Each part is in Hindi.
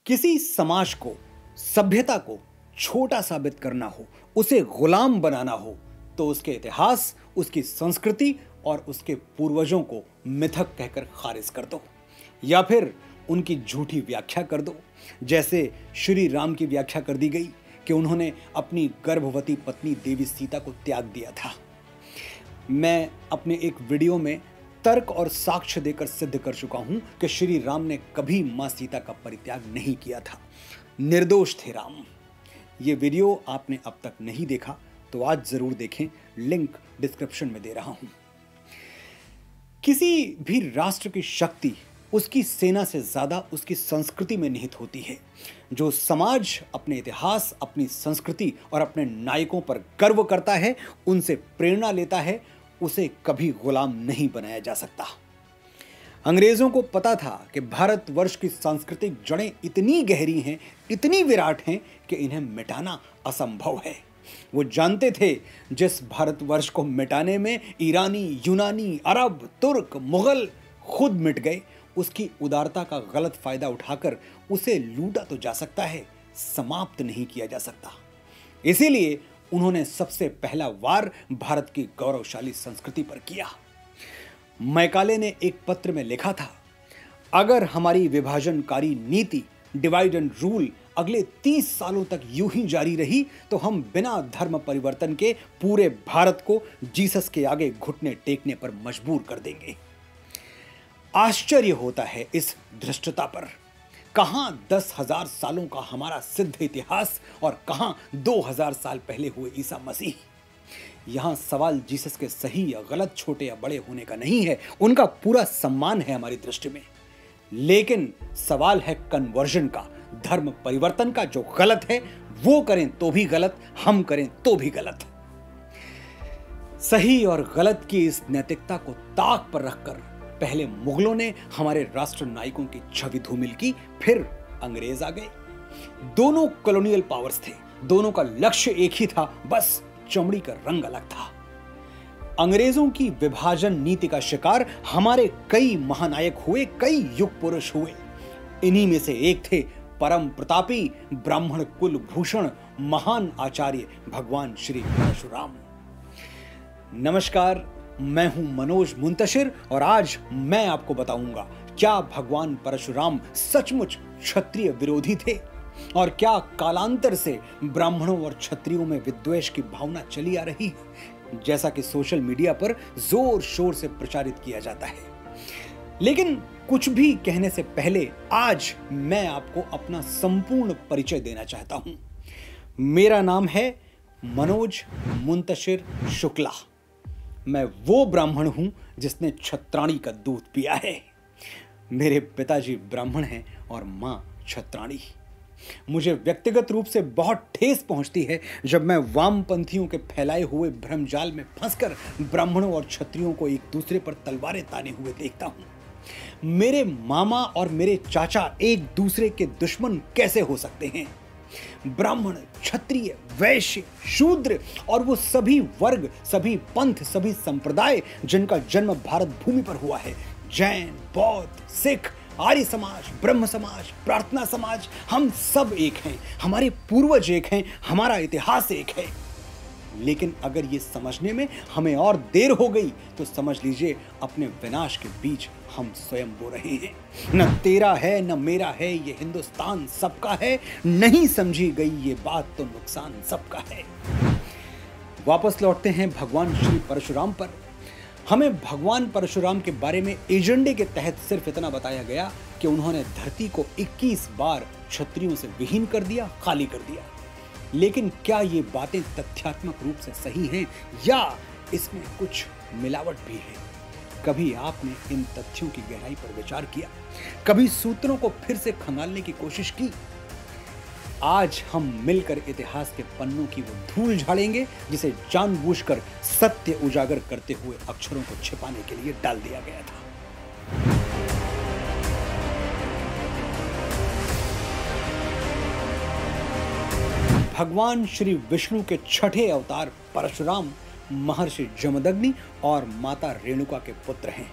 किसी समाज को, सभ्यता को छोटा साबित करना हो, उसे गुलाम बनाना हो, तो उसके इतिहास, उसकी संस्कृति और उसके पूर्वजों को मिथक कहकर खारिज कर दो, या फिर उनकी झूठी व्याख्या कर दो। जैसे श्री राम की व्याख्या कर दी गई कि उन्होंने अपनी गर्भवती पत्नी देवी सीता को त्याग दिया था। मैं अपने एक वीडियो में तर्क और साक्ष्य देकर सिद्ध कर चुका हूं कि श्री राम ने कभी मां सीता का परित्याग नहीं किया था, निर्दोष थे राम। यह वीडियो आपने अब तक नहीं देखा तो आज जरूर देखें, लिंक डिस्क्रिप्शन में दे रहा हूं। किसी भी राष्ट्र की शक्ति उसकी सेना से ज्यादा उसकी संस्कृति में निहित होती है। जो समाज अपने इतिहास, अपनी संस्कृति और अपने नायकों पर गर्व करता है, उनसे प्रेरणा लेता है, उसे कभी गुलाम नहीं बनाया जा सकता। अंग्रेजों को पता था कि भारतवर्ष की सांस्कृतिक जड़ें इतनी गहरी हैं, इतनी विराट हैं कि इन्हें मिटाना असंभव है। वो जानते थे जिस भारतवर्ष को मिटाने में ईरानी, यूनानी, अरब, तुर्क, मुगल खुद मिट गए, उसकी उदारता का गलत फायदा उठाकर उसे लूटा तो जा सकता है, समाप्त नहीं किया जा सकता। इसीलिए उन्होंने सबसे पहला वार भारत की गौरवशाली संस्कृति पर किया। मैकाले ने एक पत्र में लिखा था, अगर हमारी विभाजनकारी नीति, डिवाइड एंड रूल अगले 30 सालों तक यूं ही जारी रही तो हम बिना धर्म परिवर्तन के पूरे भारत को जीसस के आगे घुटने टेकने पर मजबूर कर देंगे। आश्चर्य होता है इस धृष्टता पर। कहां 10,000 सालों का हमारा सिद्ध इतिहास और कहां 2000 साल पहले हुए ईसा मसीह। यहां सवाल जीसस के सही या गलत, छोटे या बड़े होने का नहीं है, उनका पूरा सम्मान है हमारी दृष्टि में। लेकिन सवाल है कन्वर्जन का, धर्म परिवर्तन का। जो गलत है वो करें तो भी गलत, हम करें तो भी गलत। सही और गलत की इस नैतिकता को ताक पर रखकर पहले मुगलों ने हमारे राष्ट्र नायकों की छवि धूमिल की, फिर अंग्रेज आ गए। दोनों कॉलोनियल पावर्स थे, दोनों का लक्ष्य एक ही था, बस चमड़ी का रंग अलग था। अंग्रेजों की विभाजन नीति का शिकार हमारे कई महानायक हुए, कई युग पुरुष हुए। इन्हीं में से एक थे परम प्रतापी ब्राह्मण कुल भूषण महान आचार्य भगवान श्री परशुराम। नमस्कार, मैं हूं मनोज मुंतशिर और आज मैं आपको बताऊंगा क्या भगवान परशुराम सचमुच क्षत्रिय विरोधी थे और क्या कालांतर से ब्राह्मणों और क्षत्रियों में विद्वेष की भावना चली आ रही है, जैसा कि सोशल मीडिया पर जोर शोर से प्रचारित किया जाता है। लेकिन कुछ भी कहने से पहले आज मैं आपको अपना संपूर्ण परिचय देना चाहता हूं। मेरा नाम है मनोज मुंतशिर शुक्ला। मैं वो ब्राह्मण हूं जिसने छत्राणी का दूध पिया है। मेरे पिताजी ब्राह्मण हैं और मां छत्राणी। मुझे व्यक्तिगत रूप से बहुत ठेस पहुंचती है जब मैं वामपंथियों के फैलाए हुए भ्रमजाल में फंसकर ब्राह्मणों और क्षत्रियों को एक दूसरे पर तलवारें ताने हुए देखता हूं। मेरे मामा और मेरे चाचा एक दूसरे के दुश्मन कैसे हो सकते हैं? ब्राह्मण, क्षत्रिय, वैश्य, शूद्र और वो सभी वर्ग, सभी पंथ, सभी संप्रदाय जिनका जन्म भारत भूमि पर हुआ है, जैन, बौद्ध, सिख, आर्य समाज, ब्रह्म समाज, प्रार्थना समाज, हम सब एक हैं, हमारे पूर्वज एक हैं, हमारा इतिहास एक है। लेकिन अगर ये समझने में हमें और देर हो गई तो समझ लीजिए अपने विनाश के बीच हम स्वयं बो रहे हैं। न तेरा है न मेरा है, ये हिंदुस्तान सबका है, नहीं समझी गई ये बात तो नुकसान सबका है। वापस लौटते हैं भगवान श्री परशुराम पर। हमें भगवान परशुराम के बारे में एजेंडे के तहत सिर्फ इतना बताया गया कि उन्होंने धरती को 21 बार क्षत्रियों से विहीन कर दिया, खाली कर दिया। लेकिन क्या ये बातें तथ्यात्मक रूप से सही हैं या इसमें कुछ मिलावट भी है? कभी आपने इन तथ्यों की गहराई पर विचार किया? कभी सूत्रों को फिर से खंगालने की कोशिश की? आज हम मिलकर इतिहास के पन्नों की वो धूल झाड़ेंगे जिसे जानबूझकर सत्य उजागर करते हुए अक्षरों को छिपाने के लिए डाल दिया गया था। भगवान श्री विष्णु के छठे अवतार परशुराम महर्षि जमदग्नि और माता रेणुका के पुत्र हैं।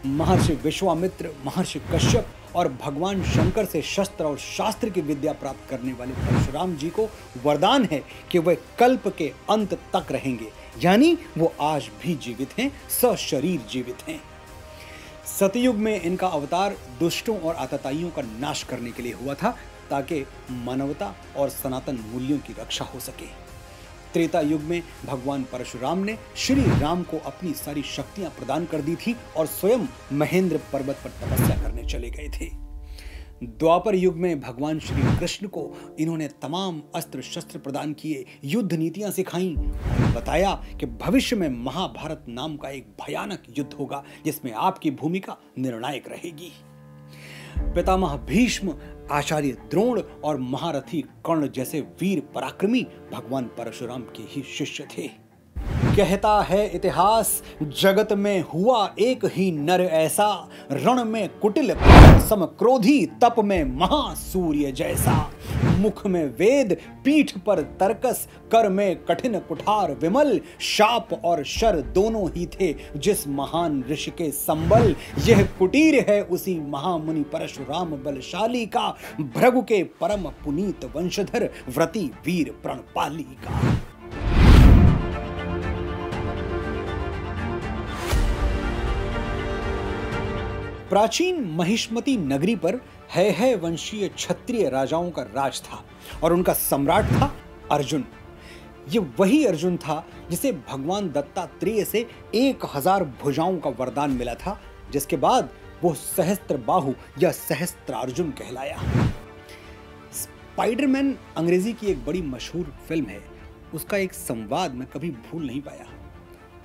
महर्षि विश्वामित्र, महर्षि कश्यप और भगवान शंकर से शस्त्र और शास्त्र की विद्या प्राप्त करने वाले परशुराम जी को वरदान है कि वे कल्प के अंत तक रहेंगे, यानी वो आज भी जीवित हैं, सशरीर जीवित हैं। सतयुग में इनका अवतार दुष्टों और आतताइयों का नाश करने के लिए हुआ था, ताकि मानवता और सनातन मूल्यों की रक्षा हो सके। त्रेता युग में भगवान परशुराम ने श्री राम को अपनी सारी शक्तियां प्रदान कर दी थी और स्वयं महेंद्र पर्वत पर तपस्या करने चले गए थे। द्वापर युग में भगवान श्री कृष्ण को इन्होंने तमाम अस्त्र शस्त्र प्रदान किए, युद्ध नीतियां सिखाई और बताया कि भविष्य में महाभारत नाम का एक भयानक युद्ध होगा जिसमें आपकी भूमिका निर्णायक रहेगी। पितामह भीष्म, आचार्य द्रोण और महारथी कर्ण जैसे वीर पराक्रमी भगवान परशुराम के ही शिष्य थे। कहता है इतिहास, जगत में हुआ एक ही नर ऐसा, रण में कुटिल सम क्रोधी, तप में महासूर्य जैसा। मुख में वेद, पीठ पर तर्कस, कर में कठिन कुठार विमल। शाप और शर दोनों ही थे जिस महान ऋषि के संबल। यह कुटीर है उसी महामुनि परशुराम बलशाली का, भृगु के परम पुनीत वंशधर, व्रती वीर प्रणपाली का। प्राचीन महिष्मती नगरी पर है वंशीय क्षत्रिय राजाओं का राज था और उनका सम्राट था अर्जुन। ये वही अर्जुन था जिसे भगवान दत्तात्रेय से 1000 भुजाओं का वरदान मिला था, जिसके बाद वो सहस्त्र बाहु या सहस्त्रार्जुन कहलाया। स्पाइडरमैन अंग्रेजी की एक बड़ी मशहूर फिल्म है, उसका एक संवाद मैं कभी भूल नहीं पाया।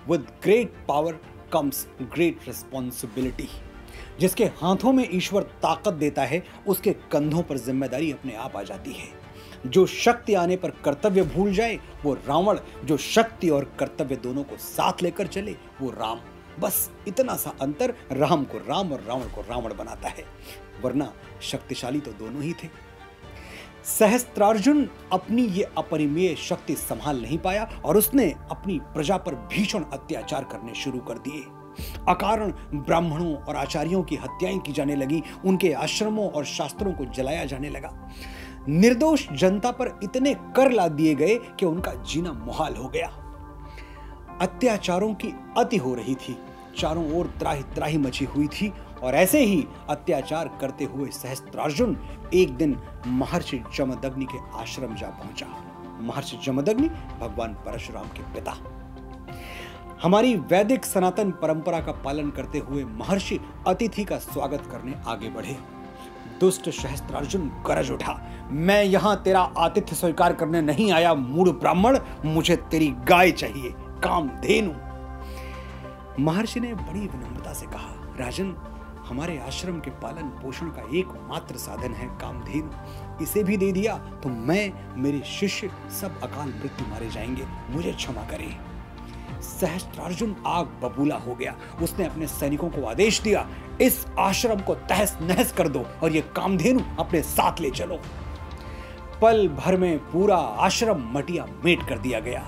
With great power comes great responsibility. जिसके हाथों में ईश्वर ताकत देता है, उसके कंधों पर जिम्मेदारी अपने आप आ जाती है। जो शक्ति आने पर कर्तव्य भूल जाए वो रावण, जो शक्ति और कर्तव्य दोनों को साथ लेकर चले वो राम। बस इतना सा अंतर राम को राम और रावण को रावण बनाता है, वरना शक्तिशाली तो दोनों ही थे। सहस्त्रार्जुन अपनी ये अपरिमेय शक्ति संभाल नहीं पाया और उसने अपनी प्रजा पर भीषण अत्याचार करने शुरू कर दिए। अकारण ब्राह्मणों और आचार्यों की हत्याएं की जाने लगी, उनके आश्रमों और शास्त्रों को जलाया जाने लगा। निर्दोष जनता पर इतने कर लाद दिए गए कि उनका जीना मुहाल हो गया। अत्याचारों की अति हो रही थी, चारों ओर त्राही त्राही मची हुई थी और ऐसे ही अत्याचार करते हुए सहस्त्रार्जुन एक दिन महर्षि जमदग्नि के आश्रम जा पहुंचा। महर्षि जमदग्नि भगवान परशुराम के पिता। हमारी वैदिक सनातन परंपरा का पालन करते हुए महर्षि अतिथि का स्वागत करने आगे बढ़े। दुष्ट सहस्त्रार्जुन गरज उठा, मैं यहां तेरा आतिथ्य स्वीकार करने नहीं आया मूढ़ ब्राह्मण, मुझे तेरी गाय चाहिए, कामधेनु। महर्षि ने बड़ी विनम्रता से कहा, राजन, हमारे आश्रम के पालन पोषण का एकमात्र साधन है कामधेनु। इसे भी दे दिया तो मैं, मेरे शिष्य सब अकाल मृत्यु मारे जाएंगे, मुझे क्षमा करें। सहस्त्रार्जुन आग बबूला हो गया। उसने अपने सैनिकों को आदेश दिया, इस आश्रम को तहस नहस कर दो और ये कामधेनु अपने साथ ले चलो। पल भर में पूरा आश्रम मटिया मेट कर दिया गया।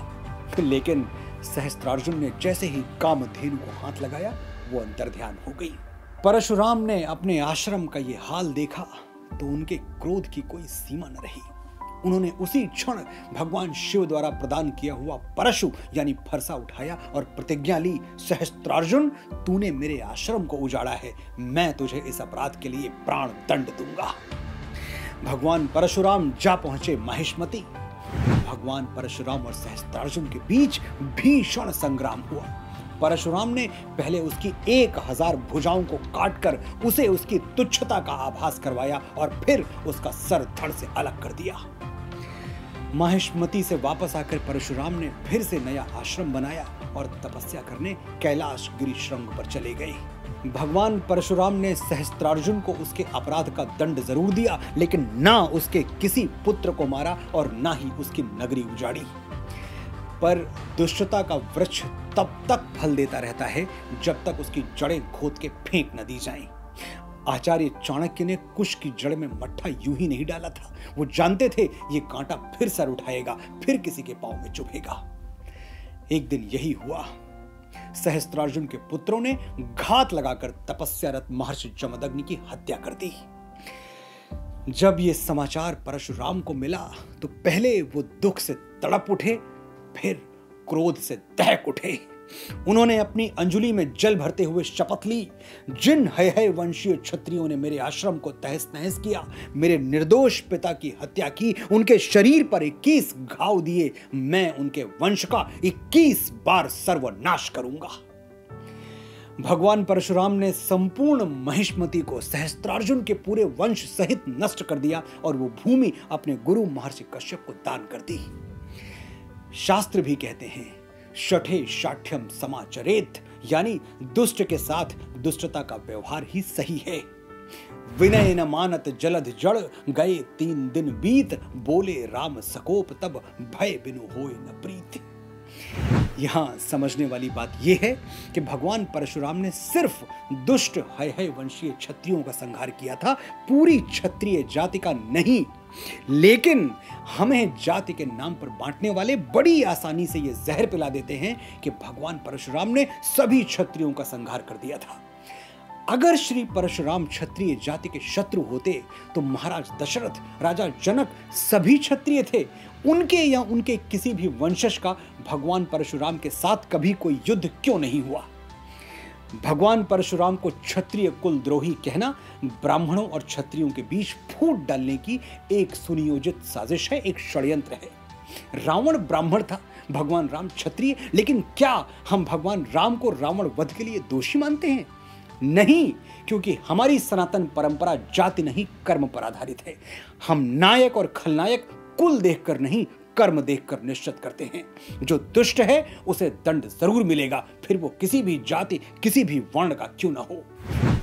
लेकिन सहस्त्रार्जुन ने जैसे ही कामधेनु को हाथ लगाया, वो अंतर्ध्यान हो गई। परशुराम ने अपने आश्रम का ये हाल देखा तो उनके क्रोध की कोई सीमा न रही। उन्होंने उसी क्षण भगवान शिव द्वारा प्रदान किया हुआ परशु यानी फरसा उठाया और प्रतिज्ञा ली, सहस्त्रार्जुन, तूने मेरे आश्रम को उजाड़ा है, मैं तुझे इस अपराध के लिए प्राण दंड दूंगा। भगवान परशुराम जा पहुंचे महिष्मती। भगवान परशुराम और सहस्त्रार्जुन के बीच भीषण संग्राम हुआ। परशुराम ने पहले उसकी 1000 भुजाओं को काटकर उसे उसकी तुच्छता का आभास करवाया और फिर उसका सर धड़ से अलग कर दिया। महिष्मती से वापस आकर परशुराम ने फिर से नया आश्रम बनाया और तपस्या करने कैलाश गिरी श्रृंग पर चले गए। भगवान परशुराम ने सहस्त्रार्जुन को उसके अपराध का दंड जरूर दिया, लेकिन ना उसके किसी पुत्र को मारा और ना ही उसकी नगरी उजाड़ी। पर दुष्टता का वृक्ष तब तक फल देता रहता है जब तक उसकी जड़ें खोद के फेंक न दी जाएं। आचार्य चाणक्य ने कुश की जड़ में मट्ठा यूं ही नहीं डाला था। वो जानते थे ये कांटा फिर सर उठाएगा, फिर किसी के पांव में चुभेगा। एक दिन यही हुआ। सहस्त्रार्जुन के पुत्रों ने घात लगाकर तपस्यारत महर्षि जमदग्नि की हत्या कर दी। जब यह समाचार परशुराम को मिला तो पहले वो दुख से तड़प उठे, फिर क्रोध से दहक उठे। उन्होंने अपनी अंजुली में जल भरते हुए शपथ ली, जिन हय वंशीय क्षत्रियों ने मेरे आश्रम को तहस नहस किया, मेरे निर्दोष पिता की हत्या की, उनके शरीर पर 21 घाव दिए, मैं उनके वंश का 21 बार सर्वनाश करूंगा। भगवान परशुराम ने संपूर्ण महिष्मति को सहस्त्रार्जुन के पूरे वंश सहित नष्ट कर दिया और वो भूमि अपने गुरु महर्षि कश्यप को दान कर दी। शास्त्र भी कहते हैं, शठे शाठ्यम समाचरेत, यानी दुष्ट के साथ दुष्टता का व्यवहार ही सही है। विनय न मानत जलध जड़, गए 3 दिन बीत, बोले राम सकोप तब भय बिनु होय न प्रीत। यहां समझने वाली बात यह है कि भगवान परशुराम ने सिर्फ दुष्ट हय वंशीय क्षत्रियों का संहार किया था, पूरी क्षत्रिय जाति का नहीं। लेकिन हमें जाति के नाम पर बांटने वाले बड़ी आसानी से यह जहर पिला देते हैं कि भगवान परशुराम ने सभी क्षत्रियों का संहार कर दिया था। अगर श्री परशुराम क्षत्रिय जाति के शत्रु होते तो महाराज दशरथ, राजा जनक सभी क्षत्रिय थे। उनके या उनके किसी भी वंशज का भगवान परशुराम के साथ कभी कोई युद्ध क्यों नहीं हुआ? भगवान परशुराम को क्षत्रिय कुलद्रोही कहना ब्राह्मणों और क्षत्रियों के बीच फूट डालने की एक सुनियोजित साजिश है, एक षड्यंत्र है। रावण ब्राह्मण था, भगवान राम क्षत्रिय, लेकिन क्या हम भगवान राम को रावण वध के लिए दोषी मानते हैं? नहीं, क्योंकि हमारी सनातन परंपरा जाति नहीं कर्म पर आधारित है। हम नायक और खलनायक कुल देखकर नहीं, कर्म देखकर निश्चित करते हैं। जो दुष्ट है उसे दंड जरूर मिलेगा, फिर वो किसी भी जाति किसी भी वर्ण का क्यों ना हो।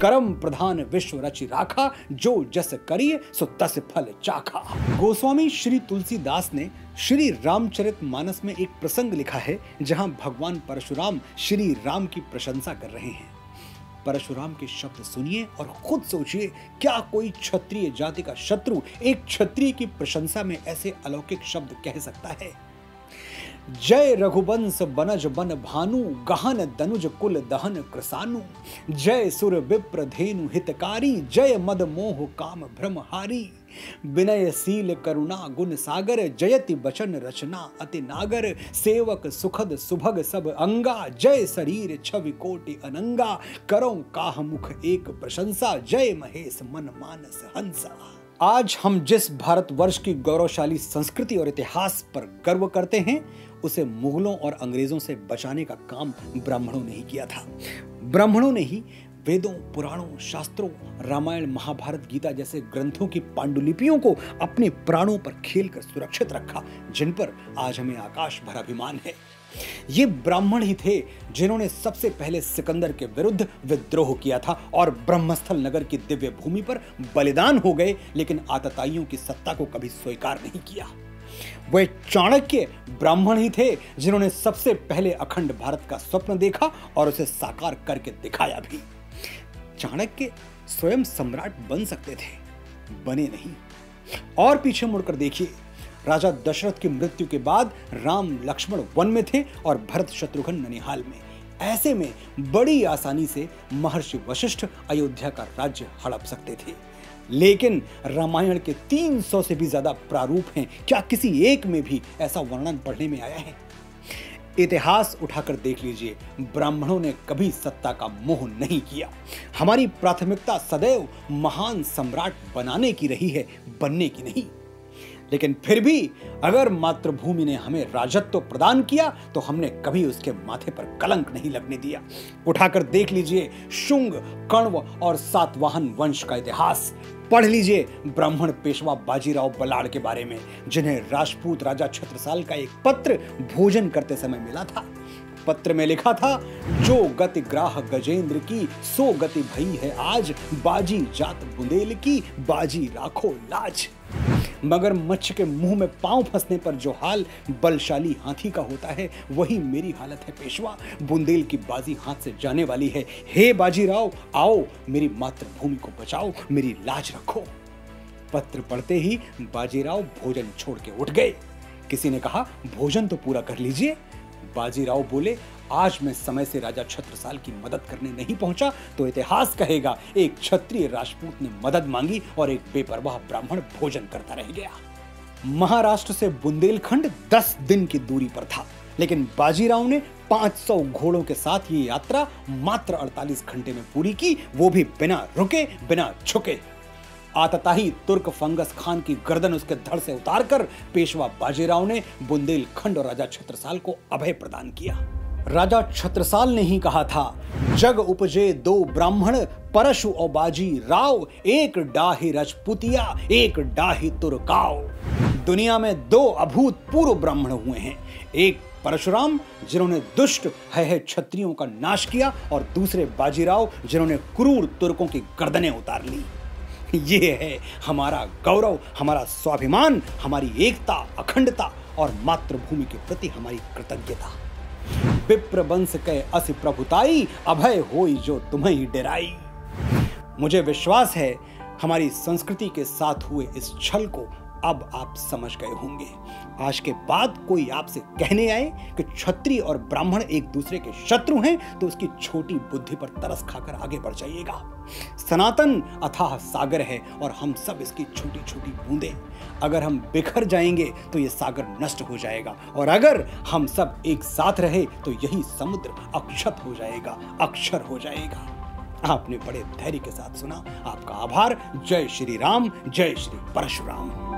कर्म प्रधान विश्व रचि राखा, जो जस करिए सो तस फल चाखा। गोस्वामी श्री तुलसीदास ने श्री रामचरितमानस में एक प्रसंग लिखा है जहां भगवान परशुराम श्री राम की प्रशंसा कर रहे हैं। परशुराम के शब्द सुनिए और खुद सोचिए, क्या कोई क्षत्रिय जाति का शत्रु एक क्षत्रिय की प्रशंसा में ऐसे अलौकिक शब्द कह सकता है? जय रघुवंश बनज बन भानु, गहन दनुज कुल दहन कृसानु, जय सुर विप्र धेनु हितकारी, जय मद मोह काम भ्रमहारी, विनयशील करुणा गुण सागर, जयति बचन रचना अति नागर, सेवक सुखद सुभग सब अंगा, जय शरीर छवि कोटि अनंगा, करो काह मुख एक प्रशंसा, जय महेश मन मानस हंसा। आज हम जिस भारतवर्ष की गौरवशाली संस्कृति और इतिहास पर गर्व करते हैं, उसे मुगलों और अंग्रेजों से बचाने का काम ब्राह्मणों ने ही किया था। ब्राह्मणों ने ही वेदों, पुराणों, शास्त्रों, रामायण, महाभारत, गीता जैसे ग्रंथों की पांडुलिपियों को अपने प्राणों पर खेलकर सुरक्षित रखा, जिन पर आज हमें आकाश भर अभिमान है। ये ब्राह्मण ही थे जिन्होंने सबसे पहले सिकंदर के विरुद्ध विद्रोह किया था और ब्रह्मस्थल नगर की दिव्य भूमि पर बलिदान हो गए, लेकिन आतताइयों की सत्ता को कभी स्वीकार नहीं किया। वे चाणक्य ब्राह्मण ही थे जिन्होंने सबसे पहले अखंड भारत का स्वप्न देखा और उसे साकार करके दिखाया भी। चाणक्य स्वयं सम्राट बन सकते थे, बने नहीं। और पीछे मुड़कर देखिए, राजा दशरथ की मृत्यु के बाद राम लक्ष्मण वन में थे और भरत शत्रुघ्न ननिहाल में। ऐसे में बड़ी आसानी से महर्षि वशिष्ठ अयोध्या का राज्य हड़प सकते थे। लेकिन रामायण के 300 से भी ज्यादा प्रारूप हैं, क्या किसी एक में भी ऐसा वर्णन पढ़ने में आया है? इतिहास उठाकर देख लीजिए, ब्राह्मणों ने कभी सत्ता का मोह नहीं किया। हमारी प्राथमिकता सदैव महान सम्राट बनाने की रही है, बनने की नहीं। लेकिन फिर भी अगर मातृभूमि ने हमें राजत्व प्रदान किया तो हमने कभी उसके माथे पर कलंक नहीं लगने दिया। उठाकर देख लीजिए शुंग, कण्व और सातवाहन वंश का इतिहास। पढ़ लीजिए ब्राह्मण पेशवा बाजीराव बलाड़ के बारे में, जिन्हें राजपूत राजा छत्रसाल का एक पत्र भोजन करते समय मिला था। पत्र में लिखा था, जो गति ग्राह गजेंद्र की, सो गति भई है आज, बाजी जात बुंदेल की, बाजी राखो लाज। मगर मच्छ के मुंह में पांव फंसने पर जो हाल बलशाली हाथी का होता है, वही मेरी हालत है पेशवा। बुंदेल की बाजी हाथ से जाने वाली है। हे बाजीराव, आओ मेरी मातृभूमि को बचाओ, मेरी लाज रखो। पत्र पढ़ते ही बाजीराव भोजन छोड़ के उठ गए। किसी ने कहा, भोजन तो पूरा कर लीजिए। बाजीराव बोले, आज मैं समय से राजा छत्रसाल की मदद करने नहीं पहुंचा तो इतिहास कहेगा एक क्षत्रिय राजपूत ने मदद मांगी और एक बेपरवाह ब्राह्मण भोजन करता रह गया। महाराष्ट्र से बुंदेलखंड 10 दिन की दूरी पर था, लेकिन बाजीराव ने 500 घोड़ों के साथ ये यात्रा मात्र 48 घंटे में पूरी की, वो भी बिना रुके बिना झुके। आतताही तुर्क फंगस खान की गर्दन उसके धड़ से उतारकर पेशवा बाजीराव ने बुंदेलखंड और राजा छत्रसाल को अभय प्रदान किया। राजा छत्रसाल ने ही कहा था, जग उपजे दो ब्राह्मण परशु और बाजी राव, एक डाही राजपुतिया एक डाही तुर्काव। दुनिया में 2 अभूतपूर्व ब्राह्मण हुए हैं, एक परशुराम जिन्होंने दुष्ट है क्षत्रियों का नाश किया और दूसरे बाजीराव जिन्होंने क्रूर तुर्कों की गर्दनें उतार ली। ये है हमारा गौरव, हमारा स्वाभिमान, हमारी एकता, अखंडता और मातृभूमि के प्रति हमारी कृतज्ञता। विप्र वंश के अस प्रभुताई, अभय होई जो तुम्हें ही डेराई। मुझे विश्वास है हमारी संस्कृति के साथ हुए इस छल को अब आप समझ गए होंगे। आज के बाद कोई आपसे कहने आए कि क्षत्रिय और ब्राह्मण एक दूसरे के शत्रु हैं तो उसकी छोटी बुद्धि पर तरस खाकर आगे बढ़ जाइएगा। सनातन अथाह सागर है और हम सब इसकी छोटी छोटी बूंदें। अगर हम बिखर जाएंगे तो ये सागर नष्ट हो जाएगा और अगर हम सब एक साथ रहे तो यही समुद्र अक्षत हो जाएगा, अक्षर हो जाएगा। आपने बड़े धैर्य के साथ सुना, आपका आभार। जय श्री राम, जय श्री परशुराम।